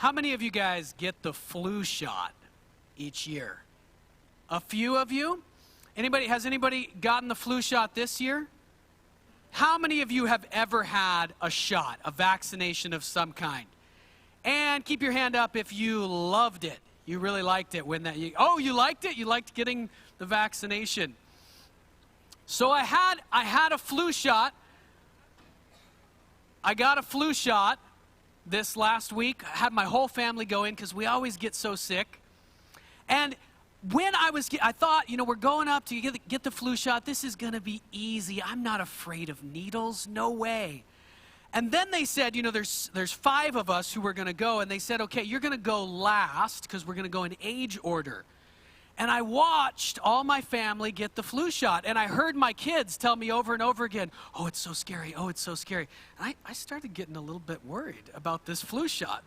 How many of you guys get the flu shot each year? A few of you? Has anybody gotten the flu shot this year? How many of you have ever had a shot, a vaccination of some kind? And keep your hand up if you loved it. You really liked it when you liked it? You liked getting the vaccination. So I had a flu shot. I got a flu shot this last week. I had my whole family go in because we always get so sick. And when I thought, we're going up to get the flu shot. This is going to be easy. I'm not afraid of needles. No way. And then they said, there's 5 of us who were going to go. And they said, okay, you're going to go last because we're going to go in age order. And I watched all my family get the flu shot. And I heard my kids tell me over and over again, oh, it's so scary. Oh, it's so scary. And I started getting a little bit worried about this flu shot.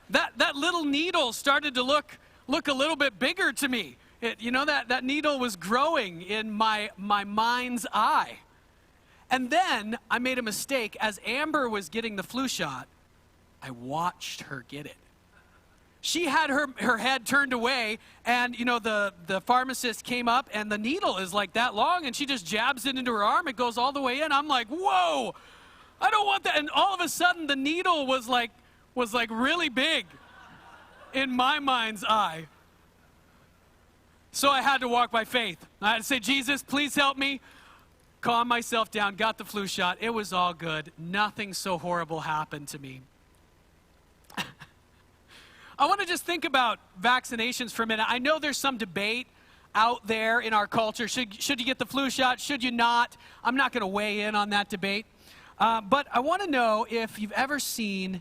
That little needle started to look a little bit bigger to me. That needle was growing in my mind's eye. And then I made a mistake. As Amber was getting the flu shot, I watched her get it. She had her head turned away, and the pharmacist came up, and the needle is like that long, and she just jabs it into her arm. It goes all the way in. I'm like, whoa, I don't want that. And all of a sudden, the needle was like really big in my mind's eye. So I had to walk by faith. I had to say, Jesus, please help me. Calm myself down, got the flu shot. It was all good. Nothing so horrible happened to me. I want to just think about vaccinations for a minute. I know there's some debate out there in our culture. Should you get the flu shot? Should you not? I'm not going to weigh in on that debate. But I want to know if you've ever seen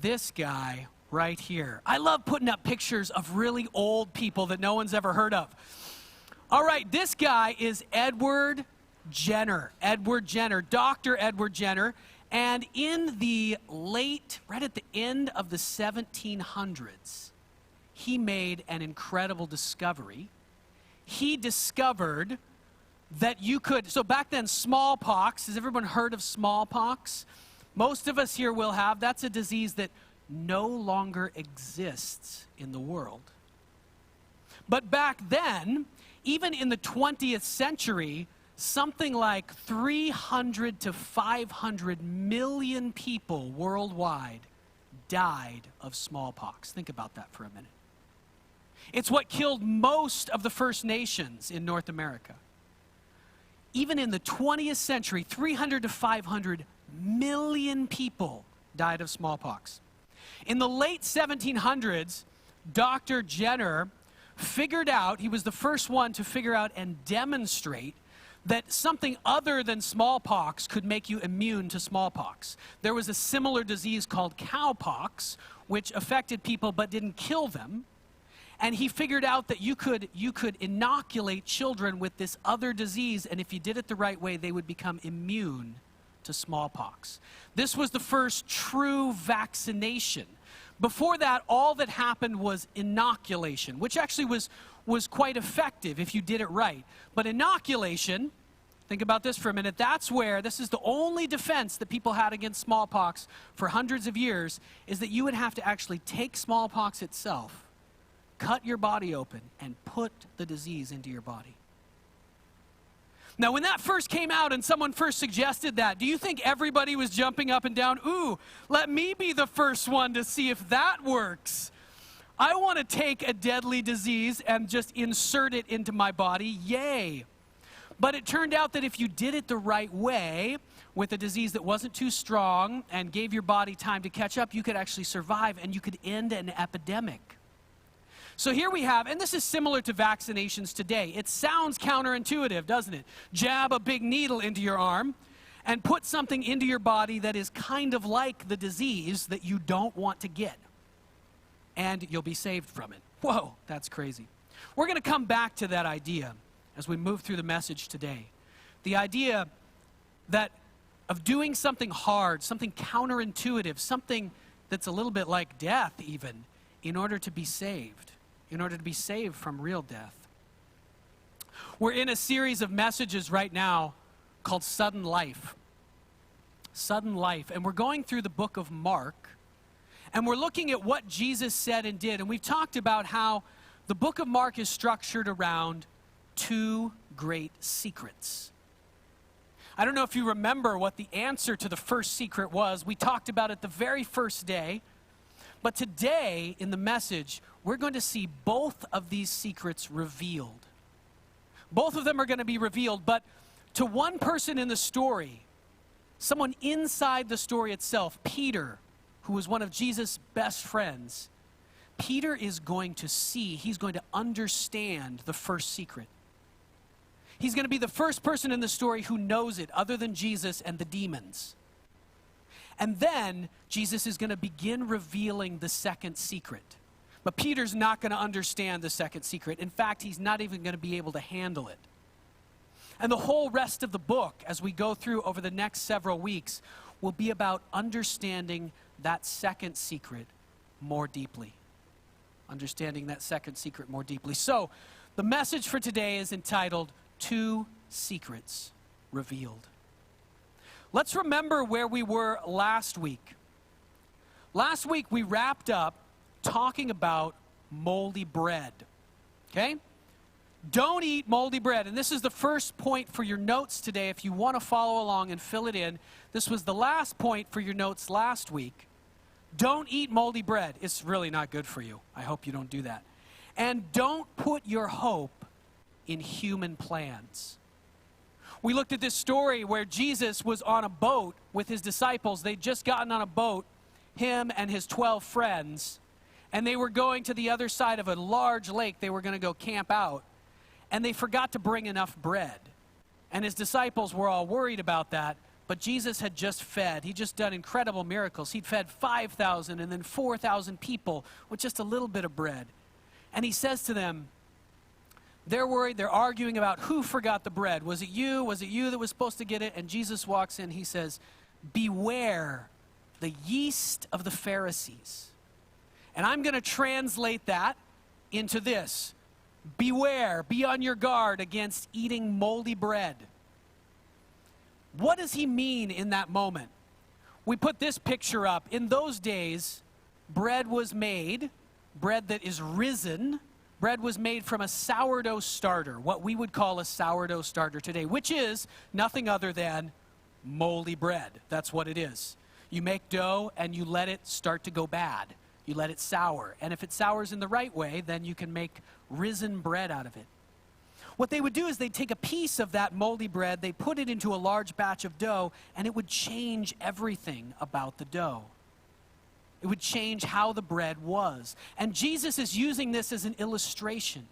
this guy right here. I love putting up pictures of really old people that no one's ever heard of. All right, this guy is Edward Jenner. Dr. Edward Jenner. And in right at the end of the 1700s, he made an incredible discovery. He discovered that so back then, smallpox, has everyone heard of smallpox? Most of us here will have. That's a disease that no longer exists in the world. But back then, even in the 20th century, something like 300 to 500 million people worldwide died of smallpox. Think about that for a minute. It's what killed most of the First Nations in North America. Even in the 20th century, 300 to 500 million people died of smallpox. In the late 1700s, Dr. Jenner he was the first one to figure out and demonstrate that something other than smallpox could make you immune to smallpox. There was a similar disease called cowpox, which affected people but didn't kill them. And he figured out that you could inoculate children with this other disease, and if you did it the right way, they would become immune to smallpox. This was the first true vaccination. Before that, all that happened was inoculation, which actually was quite effective if you did it right. But inoculation, think about this for a minute, this is the only defense that people had against smallpox for hundreds of years, is that you would have to actually take smallpox itself, cut your body open, and put the disease into your body. Now, when that first came out and someone first suggested that, do you think everybody was jumping up and down? Ooh, let me be the first one to see if that works. I want to take a deadly disease and just insert it into my body. Yay. But it turned out that if you did it the right way, with a disease that wasn't too strong and gave your body time to catch up, you could actually survive and you could end an epidemic. So here we have, and this is similar to vaccinations today. It sounds counterintuitive, doesn't it? Jab a big needle into your arm and put something into your body that is kind of like the disease that you don't want to get. And you'll be saved from it. Whoa, that's crazy. We're going to come back to that idea as we move through the message today. The idea of doing something hard, something counterintuitive, something that's a little bit like death even, in order to be saved from real death. We're in a series of messages right now called Sudden Life. Sudden Life. And we're going through the book of Mark. And we're looking at what Jesus said and did. And we've talked about how the book of Mark is structured around two great secrets. I don't know if you remember what the answer to the first secret was. We talked about it the very first day. But today, in the message, we're going to see both of these secrets revealed. Both of them are going to be revealed, but to one person in the story, someone inside the story itself, Peter, who was one of Jesus' best friends, Peter is going to see, he's going to understand the first secret. He's going to be the first person in the story who knows it, other than Jesus and the demons. And then Jesus is going to begin revealing the second secret. But Peter's not going to understand the second secret. In fact, he's not even going to be able to handle it. And the whole rest of the book, as we go through over the next several weeks, will be about understanding that second secret more deeply. Understanding that second secret more deeply. So, the message for today is entitled, Two Secrets Revealed. Let's remember where we were last week. Last week we wrapped up talking about moldy bread. Okay? Don't eat moldy bread. And this is the first point for your notes today if you want to follow along and fill it in. This was the last point for your notes last week. Don't eat moldy bread. It's really not good for you. I hope you don't do that. And don't put your hope in human plans. We looked at this story where Jesus was on a boat with his disciples. They'd just gotten on a boat, him and his 12 friends, and they were going to the other side of a large lake. They were going to go camp out, and they forgot to bring enough bread. And his disciples were all worried about that, but Jesus had just fed. He'd just done incredible miracles. He'd fed 5,000 and then 4,000 people with just a little bit of bread. And he says to them, they're worried, they're arguing about who forgot the bread. Was it you? Was it you that was supposed to get it? And Jesus walks in, he says, beware the yeast of the Pharisees. And I'm going to translate that into this. Beware, be on your guard against eating moldy bread. What does he mean in that moment? We put this picture up. In those days, bread was made, bread that is risen. Bread was made from a sourdough starter, what we would call a sourdough starter today, which is nothing other than moldy bread. That's what it is. You make dough and you let it start to go bad. You let it sour. And if it sours in the right way, then you can make risen bread out of it. What they would do is they'd take a piece of that moldy bread, they put it into a large batch of dough, and it would change everything about the dough. It would change how the bread was. And Jesus is using this as an illustration.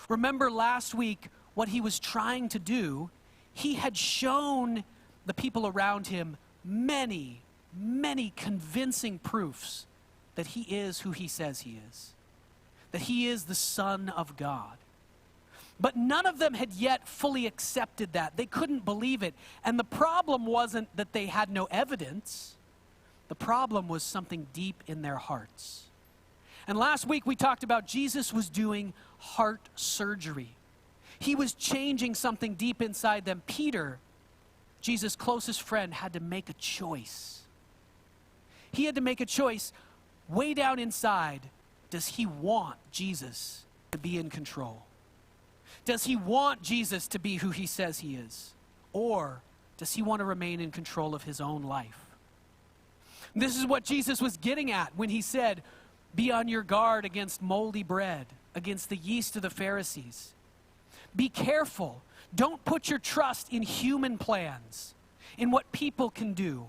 Remember last week what he was trying to do? He had shown the people around him many, many convincing proofs that he is who he says he is. That he is the Son of God. But none of them had yet fully accepted that. They couldn't believe it. And the problem wasn't that they had no evidence. The problem was something deep in their hearts. And last week we talked about Jesus was doing heart surgery. He was changing something deep inside them. Peter, Jesus' closest friend, had to make a choice. He had to make a choice way down inside. Does he want Jesus to be in control? Does he want Jesus to be who he says he is? Or does he want to remain in control of his own life? This is what Jesus was getting at when he said, be on your guard against moldy bread, against the yeast of the Pharisees. Be careful. Don't put your trust in human plans, in what people can do,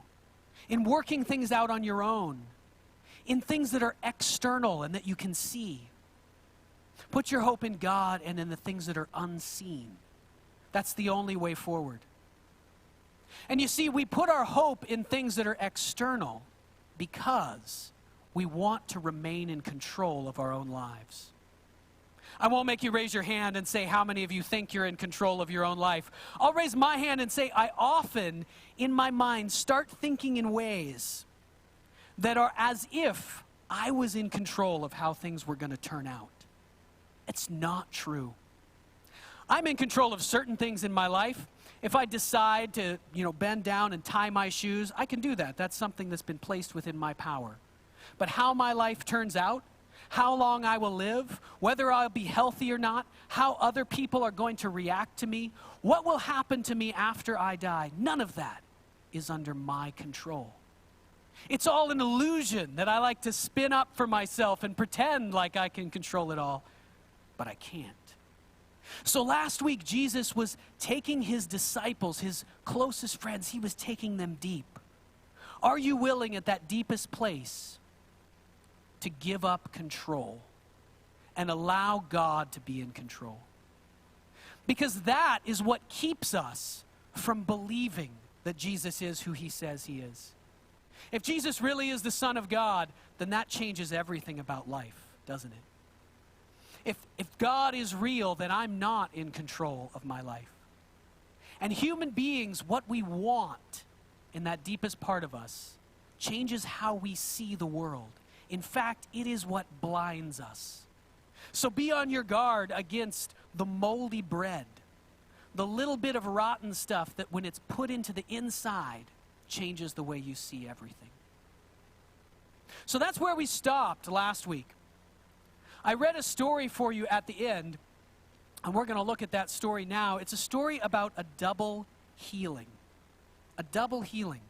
in working things out on your own, in things that are external and that you can see. Put your hope in God and in the things that are unseen. That's the only way forward. And you see, we put our hope in things that are external because we want to remain in control of our own lives. I won't make you raise your hand and say how many of you think you're in control of your own life. I'll raise my hand and say I often, in my mind, start thinking in ways that are as if I was in control of how things were going to turn out. It's not true. I'm in control of certain things in my life. If I decide to, bend down and tie my shoes, I can do that. That's something that's been placed within my power. But how my life turns out, how long I will live, whether I'll be healthy or not, how other people are going to react to me, what will happen to me after I die, none of that is under my control. It's all an illusion that I like to spin up for myself and pretend like I can control it all, but I can't. So last week, Jesus was taking his disciples, his closest friends, he was taking them deep. Are you willing at that deepest place to give up control and allow God to be in control? Because that is what keeps us from believing that Jesus is who he says he is. If Jesus really is the Son of God, then that changes everything about life, doesn't it? If God is real, then I'm not in control of my life. And human beings, what we want in that deepest part of us changes how we see the world. In fact, it is what blinds us. So be on your guard against the moldy bread, the little bit of rotten stuff that when it's put into the inside changes the way you see everything. So that's where we stopped last week. I read a story for you at the end, and we're going to look at that story now. It's a story about a double healing. A double healing.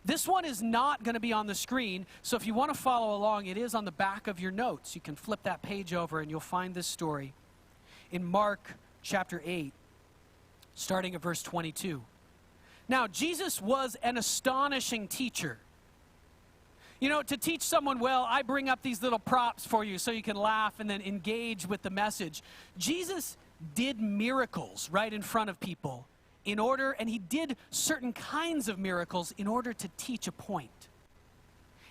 This one is not going to be on the screen, so if you want to follow along, it is on the back of your notes. You can flip that page over and you'll find this story in Mark chapter 8, starting at verse 22. Now, Jesus was an astonishing teacher. You know, to teach someone well, I bring up these little props for you so you can laugh and then engage with the message. Jesus did miracles right in front of people and he did certain kinds of miracles in order to teach a point,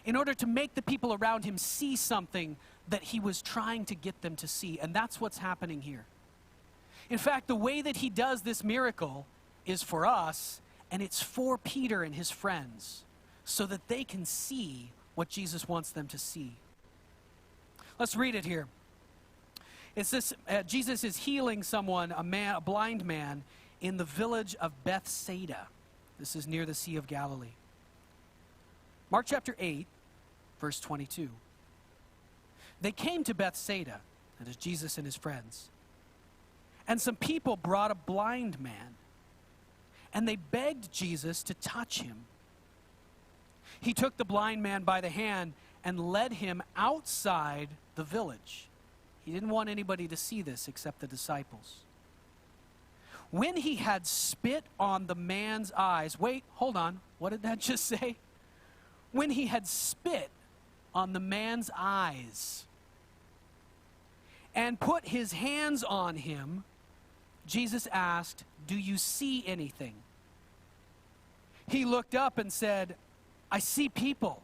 in order to make the people around him see something that he was trying to get them to see, and that's what's happening here. In fact, the way that he does this miracle is for us, and it's for Peter and his friends, so that they can see what Jesus wants them to see. Let's read it here. It's this, Jesus is healing someone, a blind man, in the village of Bethsaida. This is near the Sea of Galilee. Mark chapter 8, verse 22. They came to Bethsaida, that is Jesus and his friends. And some people brought a blind man, and they begged Jesus to touch him. He took the blind man by the hand and led him outside the village. He didn't want anybody to see this except the disciples. When he had spit on the man's eyes, wait, hold on, what did that just say? When he had spit on the man's eyes and put his hands on him, Jesus asked, "Do you see anything?" He looked up and said, "I see people.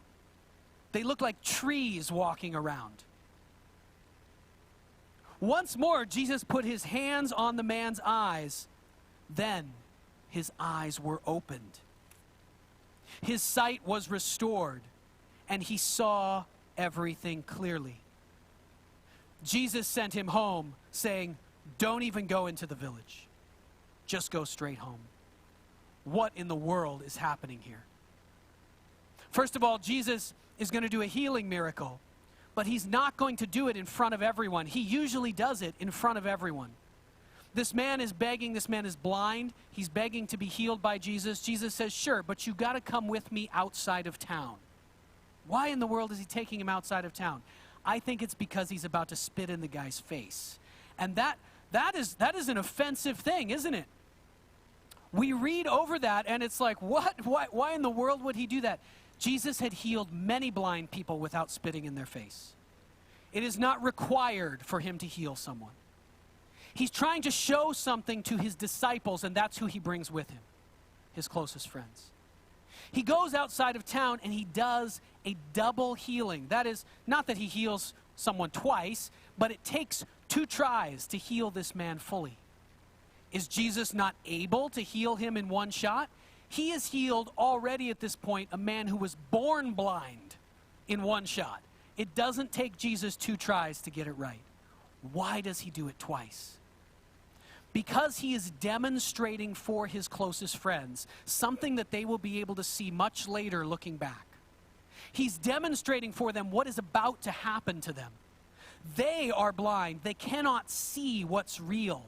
They look like trees walking around." Once more, Jesus put his hands on the man's eyes. Then his eyes were opened. His sight was restored, and he saw everything clearly. Jesus sent him home, saying, "Don't even go into the village. Just go straight home." What in the world is happening here? First of all, Jesus is going to do a healing miracle, but he's not going to do it in front of everyone. He usually does it in front of everyone. This man is begging, this man is blind, he's begging to be healed by Jesus. Jesus says, "Sure, but you got to come with me outside of town." Why in the world is he taking him outside of town? I think it's because he's about to spit in the guy's face. And that is an offensive thing, isn't it? We read over that and it's like, what? Why in the world would he do that? Jesus had healed many blind people without spitting in their face. It is not required for him to heal someone. He's trying to show something to his disciples, and that's who he brings with him, his closest friends. He goes outside of town and he does a double healing. That is, not that he heals someone twice, but it takes 2 tries to heal this man fully. Is Jesus not able to heal him in one shot? He has healed already at this point a man who was born blind in one shot. It doesn't take Jesus 2 tries to get it right. Why does he do it twice? Because he is demonstrating for his closest friends something that they will be able to see much later looking back. He's demonstrating for them what is about to happen to them. They are blind. They cannot see what's real,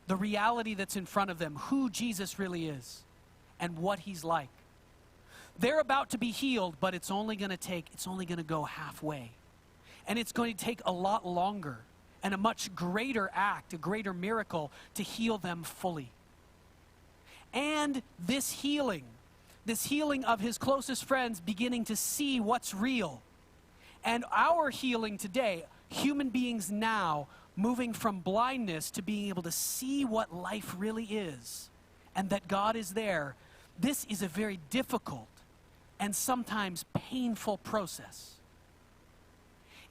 the reality that's in front of them, who Jesus really is, and what he's like. They're about to be healed, but it's only going to go halfway. And it's going to take a lot longer and a much greater act, a greater miracle to heal them fully. And this healing of his closest friends beginning to see what's real. And our healing today, human beings now moving from blindness to being able to see what life really is and that God is there, this is a very difficult and sometimes painful process.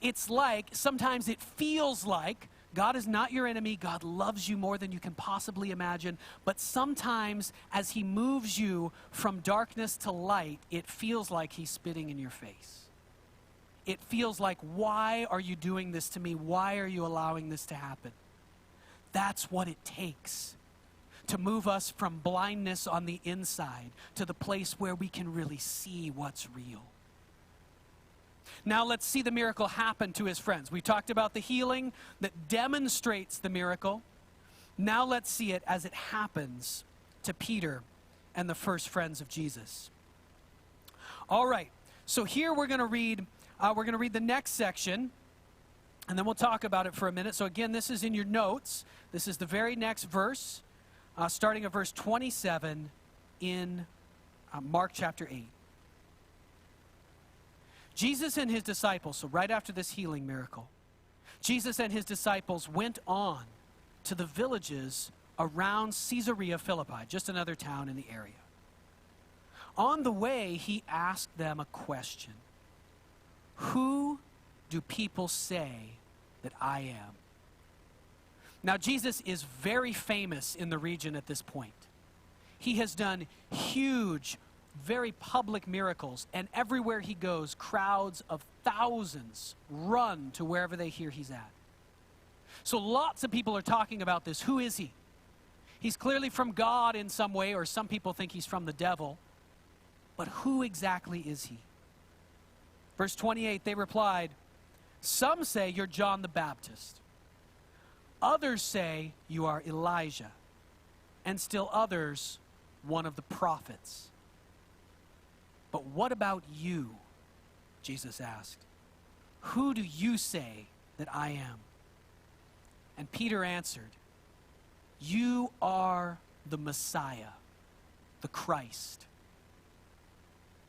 It's like, sometimes it feels like God is not your enemy. God loves you more than you can possibly imagine. But sometimes as he moves you from darkness to light, it feels like he's spitting in your face. It feels like, why are you doing this to me? Why are you allowing this to happen? That's what it takes to move us from blindness on the inside to the place where we can really see what's real. Now let's see the miracle happen to his friends. We talked about the healing that demonstrates the miracle. Now let's see it as it happens to Peter and the first friends of Jesus. All right, so here we're going to read the next section, and then we'll talk about it for a minute. So again, this is in your notes. This is the very next verse, starting at verse 27 in Mark chapter 8. Jesus and his disciples, so right after this healing miracle, Jesus and his disciples went on to the villages around Caesarea Philippi, just another town in the area. On the way, he asked them a question. Who do people say that I am? Now, Jesus is very famous in the region at this point. He has done huge, very public miracles, and everywhere he goes, crowds of thousands run to wherever they hear he's at. So lots of people are talking about this. Who is he? He's clearly from God in some way, or some people think he's from the devil. But who exactly is he? Verse 28, they replied, some say you're John the Baptist. Others say you are Elijah. And still others, one of the prophets. But what about you? Jesus asked. Who do you say that I am? And Peter answered, you are the Messiah, the Christ.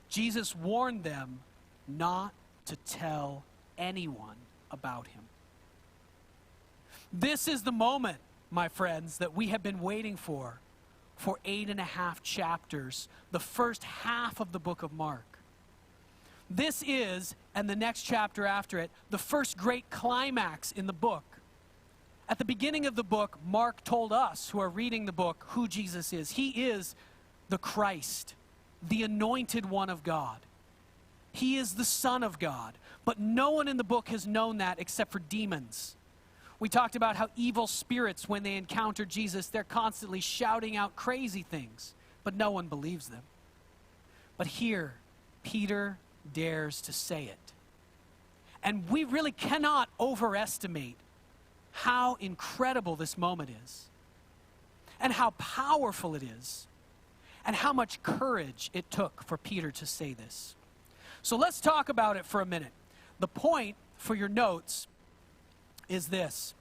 Jesus warned them not to tell anyone about him. This is the moment, my friends, that we have been waiting for 8.5 chapters, the first half of the book of Mark. This is, and the next chapter after it, the first great climax in the book. At the beginning of the book, Mark told us who are reading the book who Jesus is. He is the Christ, the anointed one of God. He is the Son of God. But no one in the book has known that except for demons. We talked about how evil spirits, when they encounter Jesus, they're constantly shouting out crazy things, but no one believes them. But here, Peter dares to say it. And we really cannot overestimate how incredible this moment is, and how powerful it is, and how much courage it took for Peter to say this. So let's talk about it for a minute. The point for your notes is this.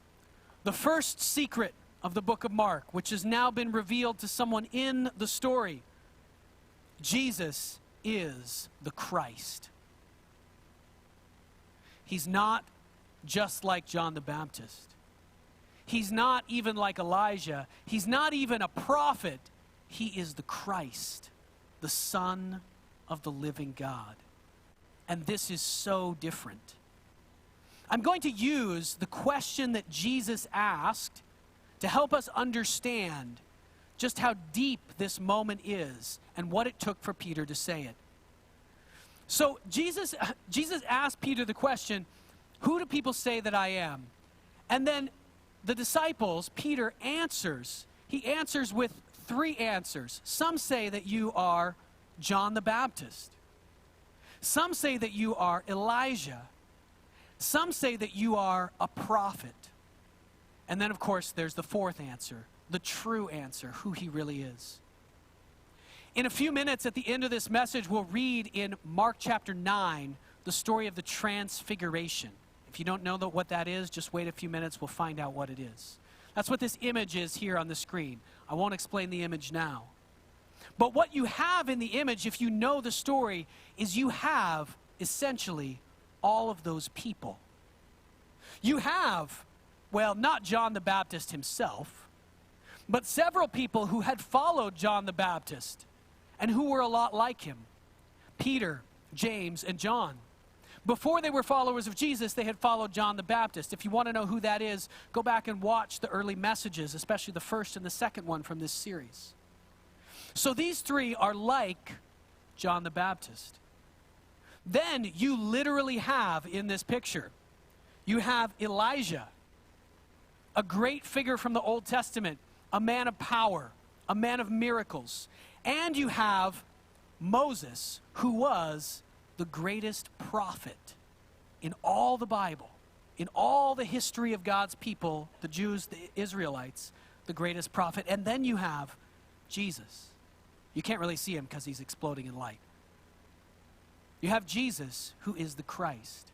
The first secret of the book of Mark, which has now been revealed to someone in the story. Jesus is the Christ. He's not just like John the Baptist. He's not even like Elijah. He's not even a prophet. He is the Christ, the Son of the living God. And this is so different. I'm going to use the question that Jesus asked to help us understand just how deep this moment is and what it took for Peter to say it. So Jesus asked Peter the question, who do people say that I am? And then the disciples, Peter answers. He answers with 3 answers. Some say that you are John the Baptist. Some say that you are Elijah. Some say that you are a prophet. And then, of course, there's the fourth answer, the true answer, who he really is. In a few minutes at the end of this message, we'll read in Mark chapter 9 the story of the Transfiguration. If you don't know what that is, just wait a few minutes, we'll find out what it is. That's what this image is here on the screen. I won't explain the image now. But what you have in the image, if you know the story, is you have essentially all of those people. You have, well, not John the Baptist himself, but several people who had followed John the Baptist and who were a lot like him. Peter, James, and John. Before they were followers of Jesus, they had followed John the Baptist. If you want to know who that is, go back and watch the early messages, especially the first and the second one from this series. So these three are like John the Baptist. Then you literally have in this picture, you have Elijah, a great figure from the Old Testament, a man of power, a man of miracles. And you have Moses, who was the greatest prophet in all the Bible, in all the history of God's people, the Jews, the Israelites, the greatest prophet. And then you have Jesus. You can't really see him because he's exploding in light. You have Jesus, who is the Christ.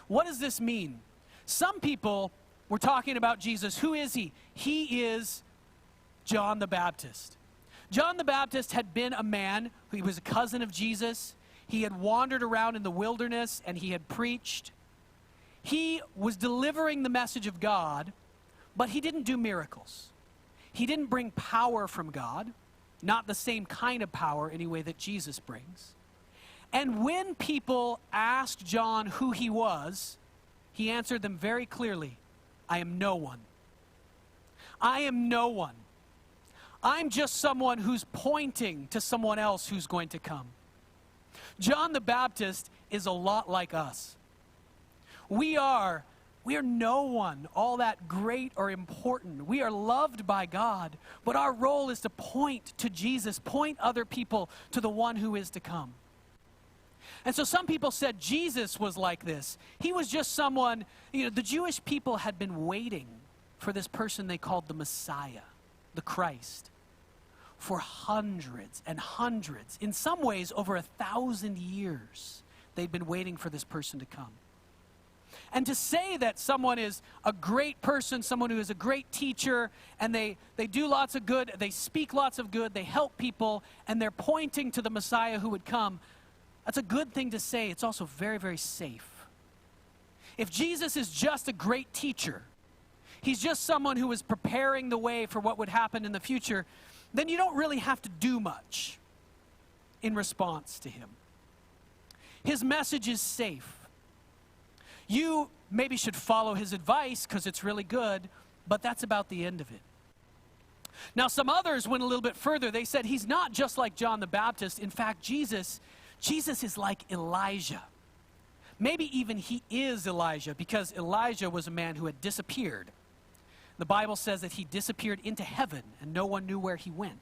What does this mean? Some people were talking about Jesus. Who is he? He is John the Baptist. John the Baptist had been a man who was a cousin of Jesus. He had wandered around in the wilderness and he had preached. He was delivering the message of God, but he didn't do miracles. He didn't bring power from God, not the same kind of power anyway that Jesus brings. And when people asked John who he was, he answered them very clearly, I am no one. I am no one. I'm just someone who's pointing to someone else who's going to come. John the Baptist is a lot like us. We are no one all that great or important. We are loved by God, but our role is to point to Jesus, point other people to the one who is to come. And so some people said Jesus was like this. He was just someone, the Jewish people had been waiting for this person they called the Messiah, the Christ, for hundreds and hundreds, in some ways over 1,000 years, they'd been waiting for this person to come. And to say that someone is a great person, someone who is a great teacher, and they do lots of good, they speak lots of good, they help people, and they're pointing to the Messiah who would come, that's a good thing to say. It's also very, very safe. If Jesus is just a great teacher, he's just someone who is preparing the way for what would happen in the future, then you don't really have to do much in response to him. His message is safe. You maybe should follow his advice because it's really good, but that's about the end of it. Now, some others went a little bit further. They said he's not just like John the Baptist. In fact, Jesus is like Elijah. Maybe even he is Elijah, because Elijah was a man who had disappeared. The Bible says that he disappeared into heaven and no one knew where he went.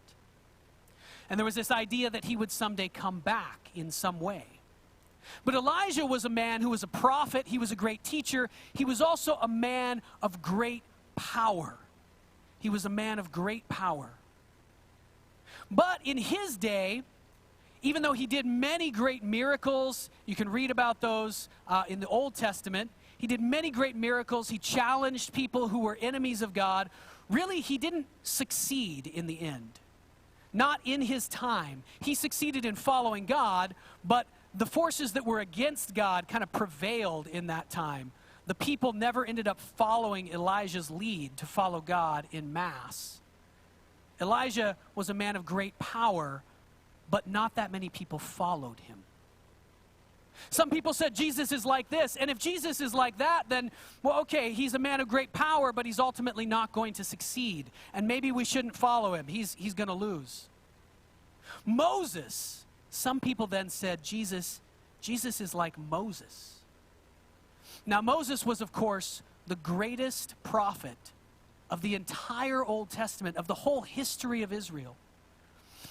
And there was this idea that he would someday come back in some way. But Elijah was a man who was a prophet. He was a great teacher. He was also a man of great power. He was a man of great power. But in his day, even though he did many great miracles, you can read about those in the Old Testament. He did many great miracles. He challenged people who were enemies of God. Really, he didn't succeed in the end. Not in his time. He succeeded in following God, but the forces that were against God kind of prevailed in that time. The people never ended up following Elijah's lead to follow God in mass. Elijah was a man of great power, but not that many people followed him. Some people said Jesus is like this, and if Jesus is like that, then, well, okay, he's a man of great power, but he's ultimately not going to succeed, and maybe we shouldn't follow him. He's going to lose. Moses, some people then said Jesus is like Moses. Now, Moses was, of course, the greatest prophet of the entire Old Testament, of the whole history of Israel.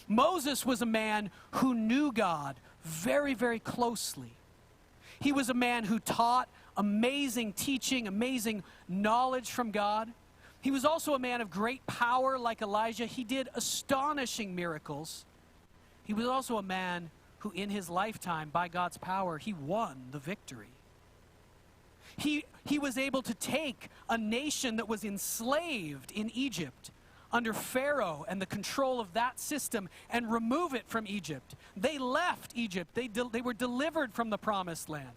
Moses was a man who knew God very, very closely. He was a man who taught amazing teaching, amazing knowledge from God. He was also a man of great power like Elijah. He did astonishing miracles. He was also a man who in his lifetime, by God's power, he won the victory. He was able to take a nation that was enslaved in Egypt under Pharaoh and the control of that system and remove it from Egypt. They left Egypt. They were delivered from the promised land,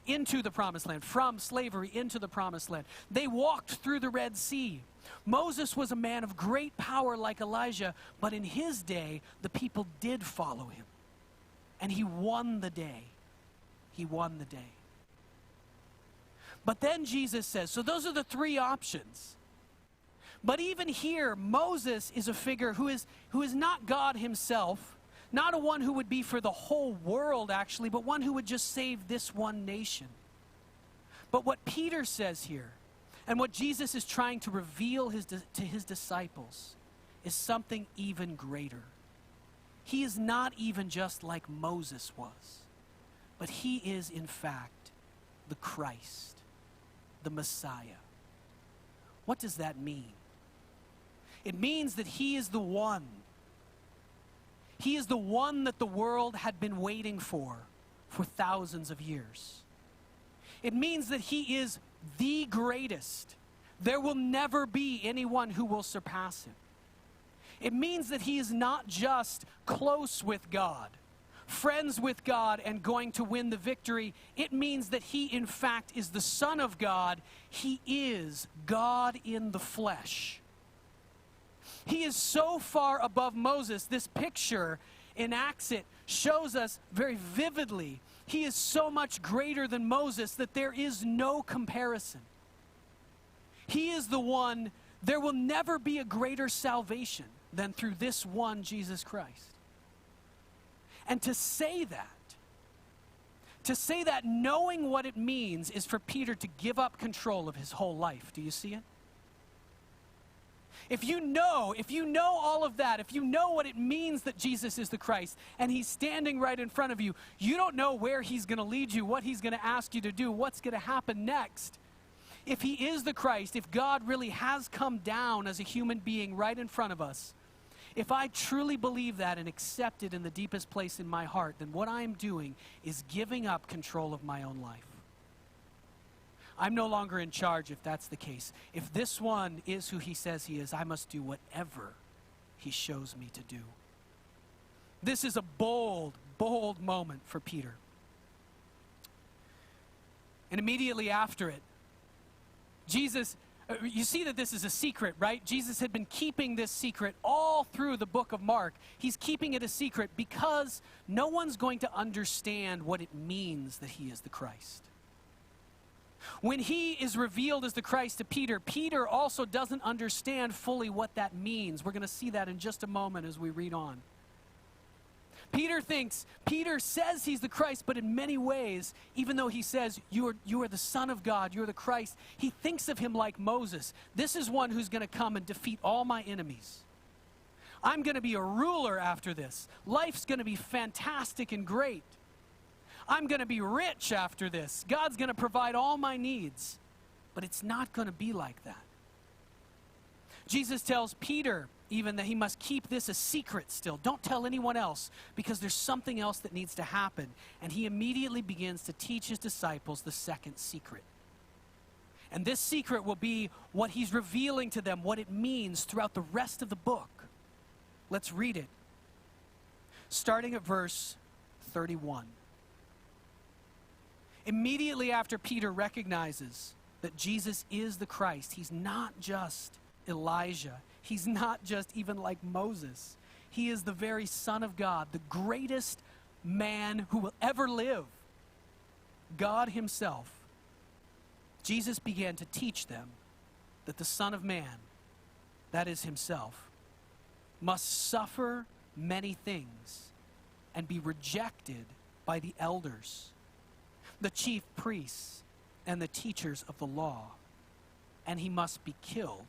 into the promised land, from slavery into the promised land. They walked through the Red Sea. Moses was a man of great power like Elijah, but in his day, the people did follow him. And he won the day. He won the day. But then Jesus says, so those are the three options. But even here, Moses is a figure who is not God himself, not a one who would be for the whole world actually, but one who would just save this one nation. But what Peter says here, and what Jesus is trying to reveal to his disciples, is something even greater. He is not even just like Moses was, but he is in fact the Christ, the Messiah. What does that mean? It means that he is the one. He is the one that the world had been waiting for thousands of years. It means that he is the greatest. There will never be anyone who will surpass him. It means that he is not just close with God, friends with God, and going to win the victory. It means that he, in fact, is the Son of God. He is God in the flesh. He is so far above Moses. This picture enacts it, shows us very vividly. He is so much greater than Moses that there is no comparison. He is the one. There will never be a greater salvation than through this one Jesus Christ. And to say that knowing what it means is for Peter to give up control of his whole life. Do you see it? If you know all of that, if you know what it means that Jesus is the Christ and he's standing right in front of you, you don't know where he's going to lead you, what he's going to ask you to do, what's going to happen next. If he is the Christ, if God really has come down as a human being right in front of us, if I truly believe that and accept it in the deepest place in my heart, then what I'm doing is giving up control of my own life. I'm no longer in charge if that's the case. If this one is who he says he is, I must do whatever he shows me to do. This is a bold, bold moment for Peter. And immediately after it, Jesus, you see that this is a secret, right? Jesus had been keeping this secret all through the book of Mark. He's keeping it a secret because no one's going to understand what it means that he is the Christ. When he is revealed as the Christ to Peter, Peter also doesn't understand fully what that means. We're going to see that in just a moment as we read on. Peter says he's the Christ, but in many ways, even though he says, you are the Son of God, you're the Christ, he thinks of him like Moses. This is one who's going to come and defeat all my enemies. I'm going to be a ruler after this. Life's going to be fantastic and great. I'm going to be rich after this. God's going to provide all my needs. But it's not going to be like that. Jesus tells Peter even that he must keep this a secret still. Don't tell anyone else because there's something else that needs to happen. And he immediately begins to teach his disciples the second secret. And this secret will be what he's revealing to them, what it means throughout the rest of the book. Let's read it. Starting at verse 31. Immediately after Peter recognizes that Jesus is the Christ, he's not just Elijah. He's not just even like Moses. He is the very Son of God, the greatest man who will ever live. God himself. Jesus began to teach them that the Son of Man, that is himself, must suffer many things and be rejected by the elders, the chief priests, and the teachers of the law, and he must be killed,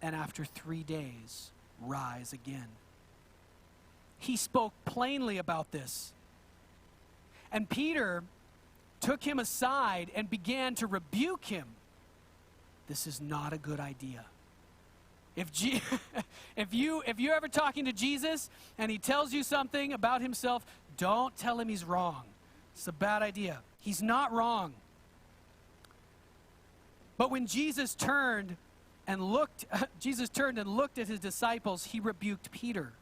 and after 3 days rise again. He spoke plainly about this. And Peter took him aside and began to rebuke him. This is not a good idea. If you're ever talking to Jesus and he tells you something about himself, don't tell him he's wrong. It's a bad idea. He's not wrong. But when Jesus turned and looked at his disciples, he rebuked Peter.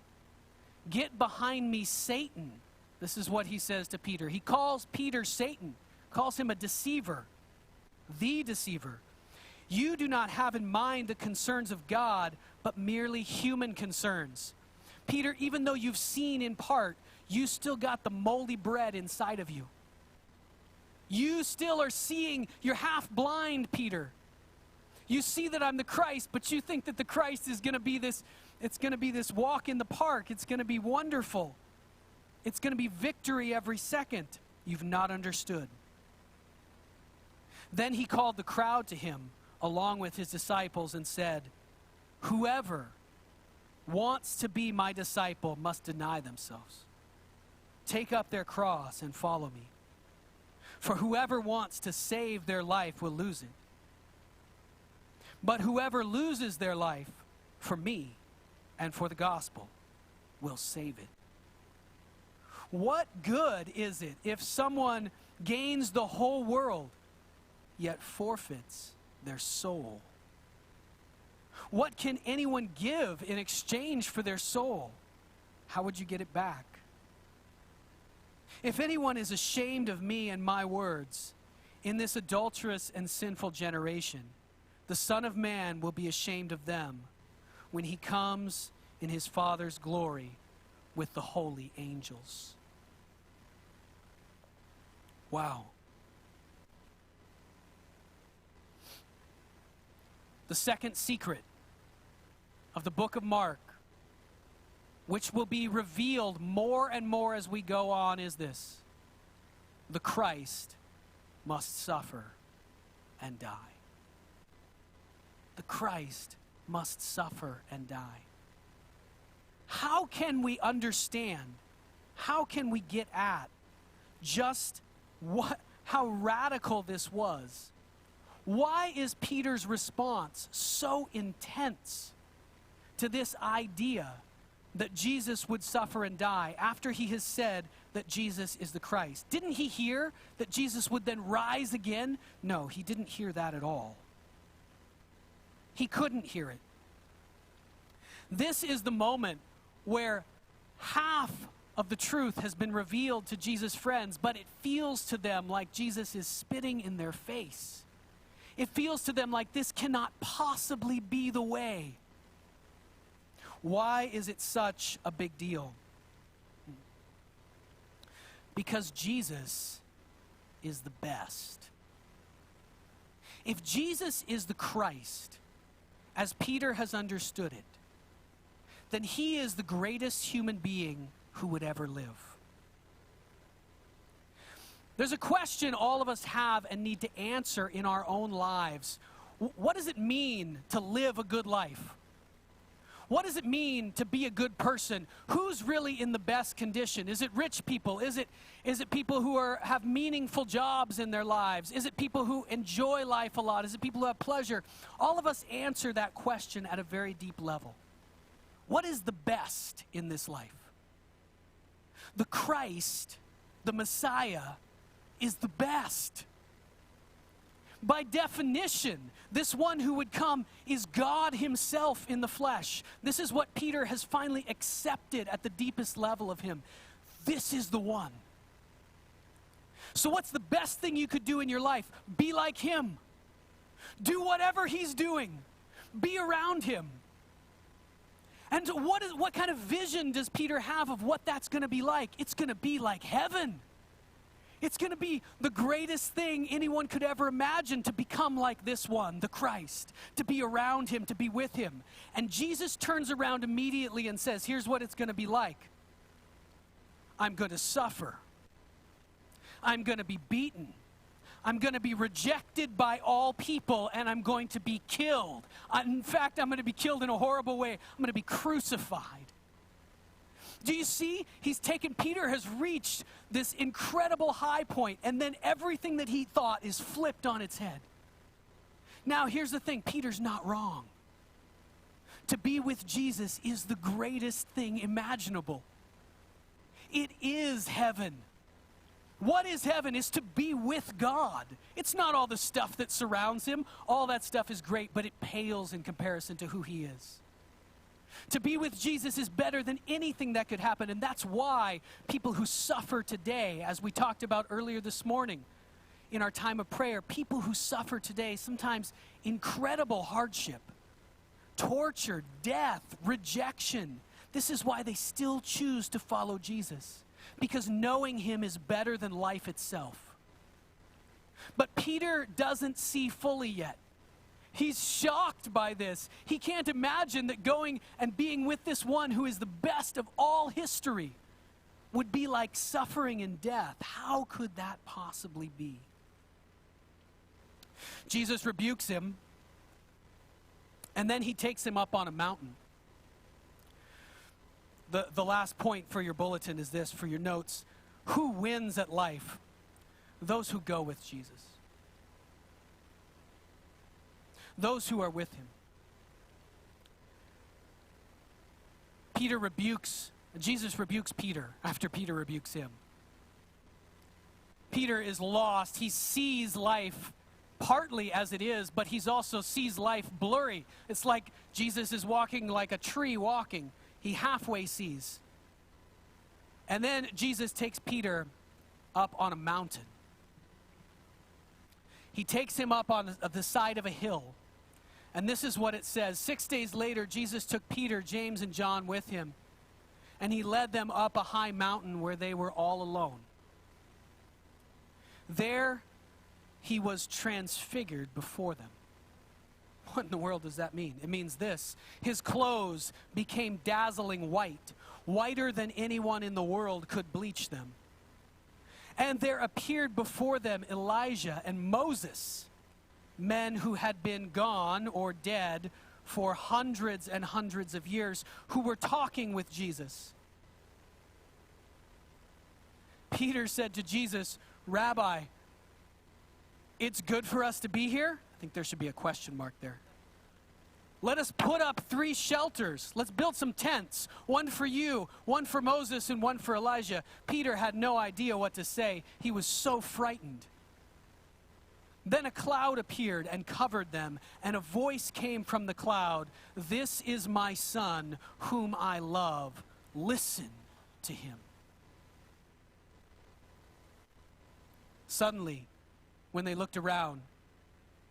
Get behind me, Satan. This is what he says to Peter. He calls Peter Satan, calls him a deceiver, the deceiver. You do not have in mind the concerns of God, but merely human concerns. Peter, even though you've seen in part, you still got the moldy bread inside of you. You still are seeing, you're half blind, Peter. You see that I'm the Christ, but you think that the Christ is going to be this, it's going to be this walk in the park. It's going to be wonderful. It's going to be victory every second. You've not understood. Then he called the crowd to him along with his disciples and said, whoever wants to be my disciple must deny themselves, take up their cross and follow me. For whoever wants to save their life will lose it. But whoever loses their life for me and for the gospel will save it. What good is it if someone gains the whole world yet forfeits their soul? What can anyone give in exchange for their soul? How would you get it back? If anyone is ashamed of me and my words in this adulterous and sinful generation, the Son of Man will be ashamed of them when he comes in his Father's glory with the holy angels. Wow. The second secret of the book of Mark, which will be revealed more and more as we go on, is this: the Christ must suffer and die. The Christ must suffer and die. How can we understand? How can we get at just how radical this was? Why is Peter's response so intense to this idea that Jesus would suffer and die after he has said that Jesus is the Christ? Didn't he hear that Jesus would then rise again? No, he didn't hear that at all. He couldn't hear it. This is the moment where half of the truth has been revealed to Jesus' friends, but it feels to them like Jesus is spitting in their face. It feels to them like this cannot possibly be the way. Why is it such a big deal? Because Jesus is the best. If Jesus is the Christ, as Peter has understood it, then he is the greatest human being who would ever live. There's a question all of us have and need to answer in our own lives. What does it mean to live a good life? What does it mean to be a good person? Who's really in the best condition? Is it rich people? Is it people who have meaningful jobs in their lives? Is it people who enjoy life a lot? Is it people who have pleasure? All of us answer that question at a very deep level. What is the best in this life? The Christ, the Messiah, is the best. By definition, this one who would come is God himself in the flesh. This is what Peter has finally accepted at the deepest level of him. This is the one. So what's the best thing you could do in your life? Be like him. Do whatever he's doing. Be around him. And what kind of vision does Peter have of what that's going to be like? It's going to be like heaven. It's going to be the greatest thing anyone could ever imagine, to become like this one, the Christ, to be around him, to be with him. And Jesus turns around immediately and says, here's what it's going to be like. I'm going to suffer. I'm going to be beaten. I'm going to be rejected by all people, and I'm going to be killed. In fact, I'm going to be killed in a horrible way. I'm going to be crucified. Do you see? Peter has reached this incredible high point, and then everything that he thought is flipped on its head. Now, here's the thing. Peter's not wrong. To be with Jesus is the greatest thing imaginable. It is heaven. What is heaven? Is to be with God. It's not all the stuff that surrounds him. All that stuff is great, but it pales in comparison to who he is. To be with Jesus is better than anything that could happen, and that's why people who suffer today, as we talked about earlier this morning in our time of prayer, people who suffer today, sometimes incredible hardship, torture, death, rejection. This is why they still choose to follow Jesus, because knowing him is better than life itself. But Peter doesn't see fully yet. He's shocked by this. He can't imagine that going and being with this one who is the best of all history would be like suffering and death. How could that possibly be? Jesus rebukes him, and then he takes him up on a mountain. The last point for your bulletin is this, for your notes. Who wins at life? Those who go with Jesus. Those who are with him. Jesus rebukes Peter after Peter rebukes him. Peter is lost. He sees life partly as it is, but he's also sees life blurry. It's like Jesus is walking like a tree walking. He halfway sees. And then Jesus takes Peter up on a mountain. He takes him up on the side of a hill. And this is what it says. 6 days later, Jesus took Peter, James, and John with him, and he led them up a high mountain where they were all alone. There he was transfigured before them. What in the world does that mean? It means this. His clothes became dazzling white, whiter than anyone in the world could bleach them. And there appeared before them Elijah and Moses, men who had been gone or dead for hundreds and hundreds of years, who were talking with Jesus. Peter said to Jesus, "Rabbi, it's good for us to be here?" I think there should be a question mark there. "Let us put up 3 shelters. Let's build some tents. One for you, one for Moses, and one for Elijah." Peter had no idea what to say. He was so frightened. Then a cloud appeared and covered them, and a voice came from the cloud, "This is my son, whom I love. Listen to him." Suddenly, when they looked around,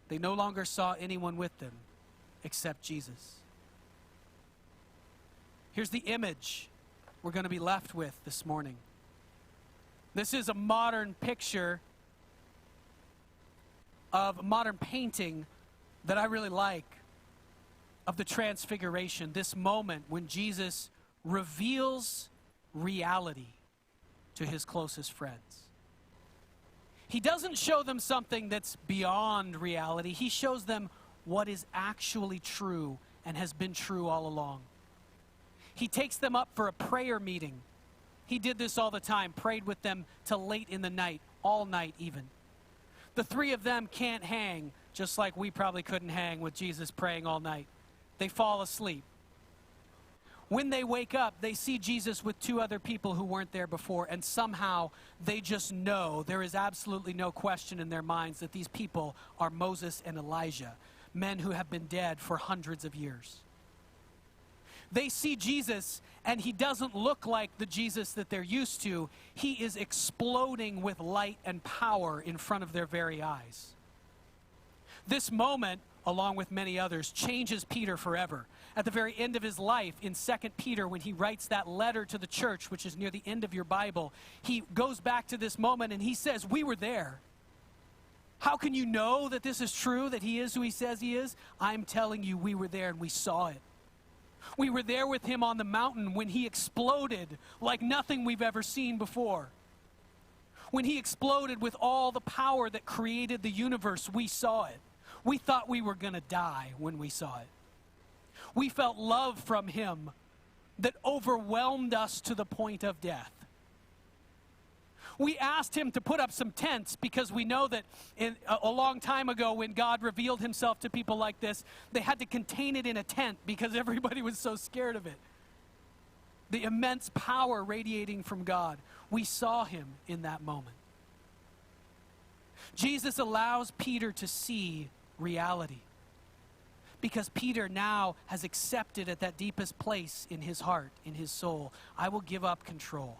they no longer saw anyone with them except Jesus. Here's the image we're going to be left with this morning. This is a modern picture of modern painting that I really like of the transfiguration, this moment when Jesus reveals reality to his closest friends. He doesn't show them something that's beyond reality. He shows them what is actually true and has been true all along. He takes them up for a prayer meeting. He did this all the time, prayed with them till late in the night, all night even. The 3 of them can't hang, just like we probably couldn't hang with Jesus praying all night. They fall asleep. When they wake up, they see Jesus with 2 other people who weren't there before, and somehow they just know, there is absolutely no question in their minds that these people are Moses and Elijah, men who have been dead for hundreds of years. They see Jesus, and he doesn't look like the Jesus that they're used to. He is exploding with light and power in front of their very eyes. This moment, along with many others, changes Peter forever. At the very end of his life, in 2 Peter, when he writes that letter to the church, which is near the end of your Bible, he goes back to this moment and he says, "We were there. How can you know that this is true, that he is who he says he is? I'm telling you, we were there and we saw it. We were there with him on the mountain when he exploded like nothing we've ever seen before. When he exploded with all the power that created the universe, we saw it. We thought we were going to die when we saw it. We felt love from him that overwhelmed us to the point of death. We asked him to put up some tents because we know that a long time ago when God revealed himself to people like this, they had to contain it in a tent because everybody was so scared of it. The immense power radiating from God. We saw him in that moment. Jesus allows Peter to see reality because Peter now has accepted at that deepest place in his heart, in his soul, I will give up control.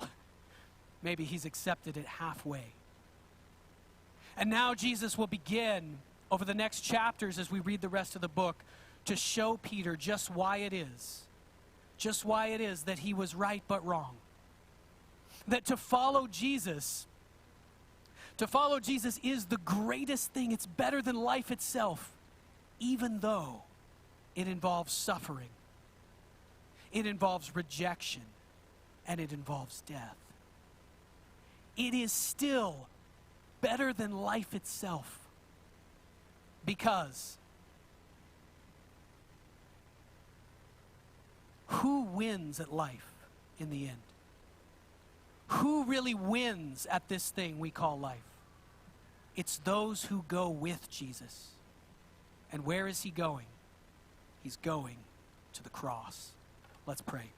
Maybe he's accepted it halfway. And now Jesus will begin over the next chapters as we read the rest of the book to show Peter just why it is that he was right but wrong. That to follow Jesus is the greatest thing. It's better than life itself, even though it involves suffering, it involves rejection, and it involves death. It is still better than life itself because who wins at life in the end? Who really wins at this thing we call life? It's those who go with Jesus. And where is he going? He's going to the cross. Let's pray.